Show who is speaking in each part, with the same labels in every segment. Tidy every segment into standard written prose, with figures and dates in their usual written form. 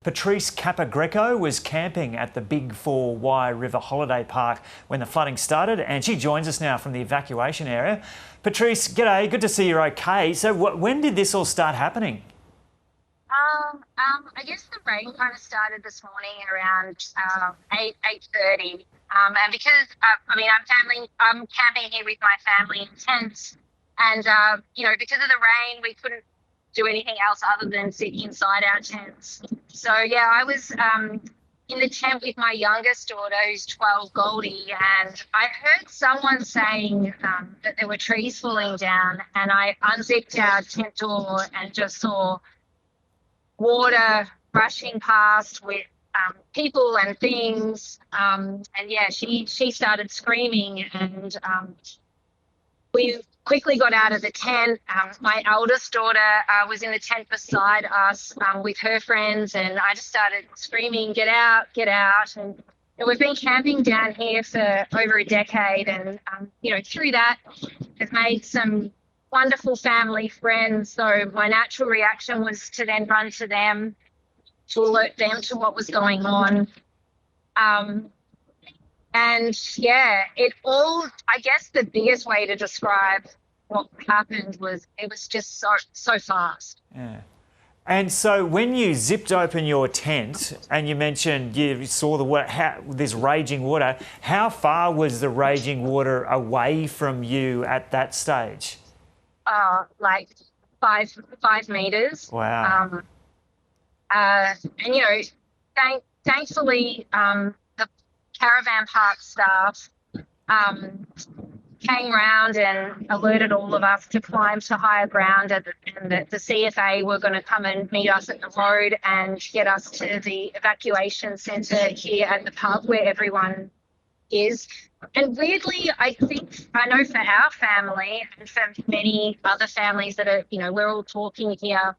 Speaker 1: Patrice Capogreco was camping at the Big Four Wye River holiday park when the flooding started, and she joins us now from the evacuation area. Patrice, g'day, good to see you're okay. So when did this all start happening?
Speaker 2: I guess the rain kind of started this morning around 8:30, and because I'm camping here with my family in tents, and because of the rain, we couldn't do anything else other than sit inside our tents. So yeah, I was in the tent with my youngest daughter, who's 12, Goldie, and I heard someone saying that there were trees falling down, and I unzipped our tent door and just saw water rushing past with people and things. And yeah, she started screaming, and we quickly got out of the tent. My eldest daughter was in the tent beside us with her friends, and I just started screaming, get out, get out. And we've been camping down here for over a decade, and through that I've made some wonderful family friends. So my natural reaction was to then run to them to alert them to what was going on. And yeah, I guess the biggest way to describe what happened was it was just so fast.
Speaker 1: Yeah. And so when you zipped open your tent and you mentioned you saw this raging water, how far was the raging water away from you at that stage?
Speaker 2: Like 5 meters.
Speaker 1: Wow.
Speaker 2: Thankfully, the caravan park staff came round and alerted all of us to climb to higher ground, and that the CFA were going to come and meet us at the road and get us to the evacuation centre here at the pub where everyone is. And weirdly, I know for our family and for many other families that are, we're all talking here,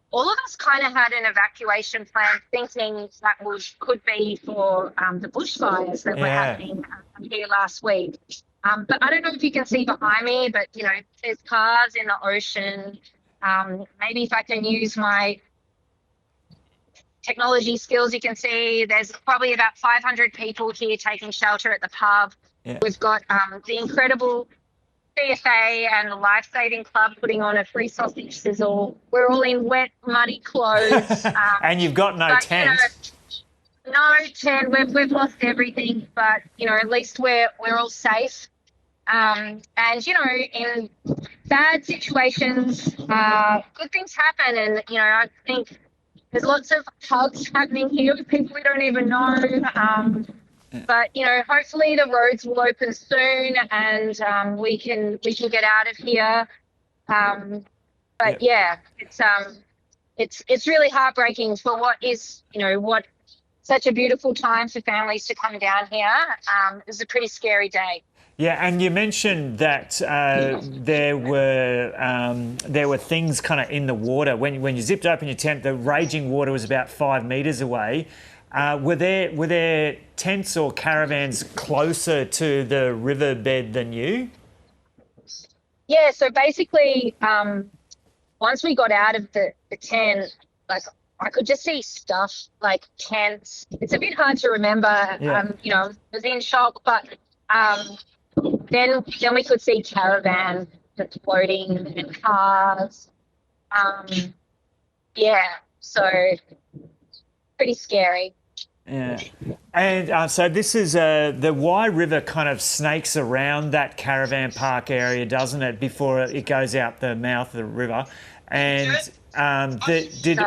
Speaker 2: all of us kind of had an evacuation plan thinking that could be for the bushfires that were happening here last week. But I don't know if you can see behind me, but, there's cars in the ocean. Maybe if I can use my technology skills, you can see there's probably about 500 people here taking shelter at the pub. Yeah. We've got the incredible CFA and the Life Saving Club putting on a free sausage sizzle. We're all in wet, muddy clothes.
Speaker 1: And you've got no tent.
Speaker 2: No tent. We've lost everything, but at least we're all safe. And in bad situations, good things happen. And I think there's lots of hugs happening here with people we don't even know. But hopefully the roads will open soon, and we can get out of here. But yeah, it's really heartbreaking for what is such a beautiful time for families to come down here. It was a pretty scary day.
Speaker 1: Yeah, and you mentioned that there were things kind of in the water when you zipped open your tent. The raging water was about 5 meters away. Were there tents or caravans closer to the riverbed than you?
Speaker 2: Yeah, so basically, once we got out of the tent, like I could just see stuff like tents. It's a bit hard to remember.
Speaker 1: Yeah.
Speaker 2: I was in shock, but then we could see caravans that's floating and cars. So pretty scary.
Speaker 1: Yeah. And so this is the Wye River kind of snakes around that caravan park area, doesn't it, before it goes out the mouth of the river? And did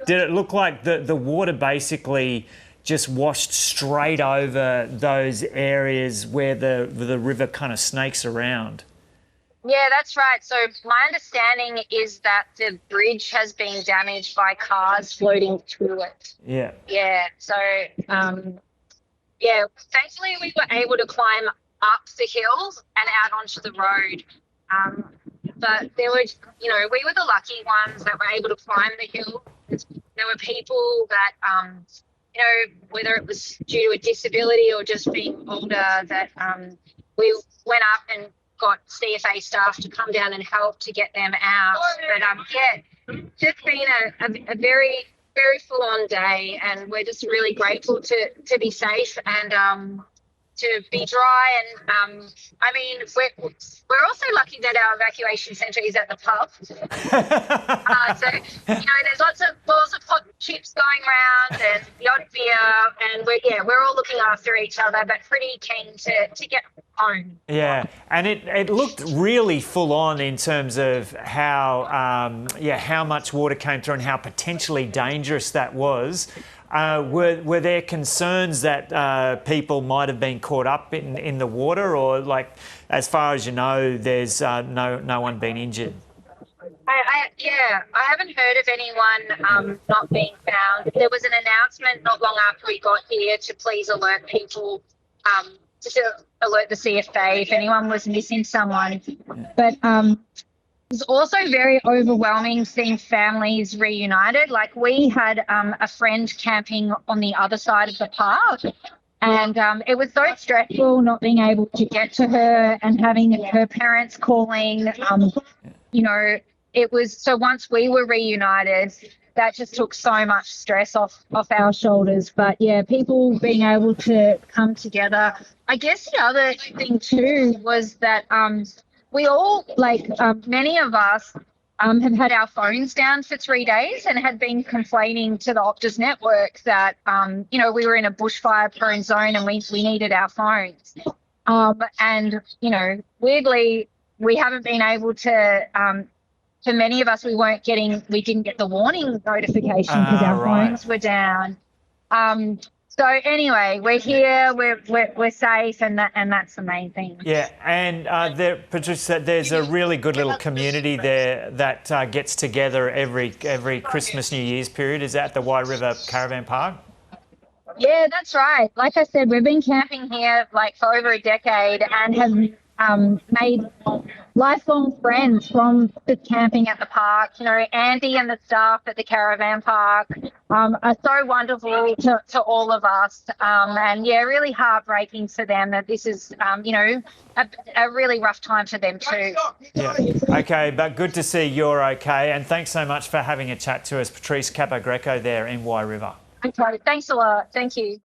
Speaker 1: it look like the water basically just washed straight over those areas where the river kind of snakes around?
Speaker 2: Yeah, that's right. So my understanding is that the bridge has been damaged by cars floating through it.
Speaker 1: Yeah.
Speaker 2: Yeah. So, thankfully we were able to climb up the hill and out onto the road. But there were, we were the lucky ones that were able to climb the hill. There were people that, whether it was due to a disability or just being older, that we went up and got CFA staff to come down and help to get them out. But just been a very very full on day, and we're just really grateful to be safe and to be dry. And I mean, we're also lucky that our evacuation centre is at the pub. So there's lots of balls of hot chips going around and the odd beer, and we're all looking after each other, but pretty keen to get home.
Speaker 1: Yeah, and it looked really full on in terms of how much water came through and how potentially dangerous that was. Were there concerns that people might have been caught up in the water, or like, as far as you know, there's no one been injured?
Speaker 2: I haven't heard of anyone not being found. There was an announcement not long after we got here to please alert people, to alert the CFA if anyone was missing someone. But it was also very overwhelming seeing families reunited. Like, we had a friend camping on the other side of the park, and it was so stressful not being able to get to her and having her parents calling. It was, so once we were reunited, that just took so much stress off our shoulders. But yeah, people being able to come together. I guess the other thing too was that we all, many of us have had our phones down for 3 days and had been complaining to the Optus network that, we were in a bushfire-prone zone and we needed our phones. And weirdly, we haven't been able to, for many of us, we didn't get the warning notification because our phones were down. So anyway, we're here, we're safe, and that's the main thing.
Speaker 1: Yeah, and Patrice, there's a really good little community there that gets together every Christmas, New Year's period. Is that the Wye River Caravan Park?
Speaker 2: Yeah, that's right. Like I said, we've been camping here for over a decade and have made lifelong friends from the camping at the park. Andy and the staff at the caravan park are so wonderful to all of us. And really heartbreaking for them that this is, a really rough time for them too.
Speaker 1: Yeah. Okay, but good to see you're okay. And thanks so much for having a chat to us, Patrice Capogreco there in Wye River.
Speaker 2: Okay, thanks a lot. Thank you.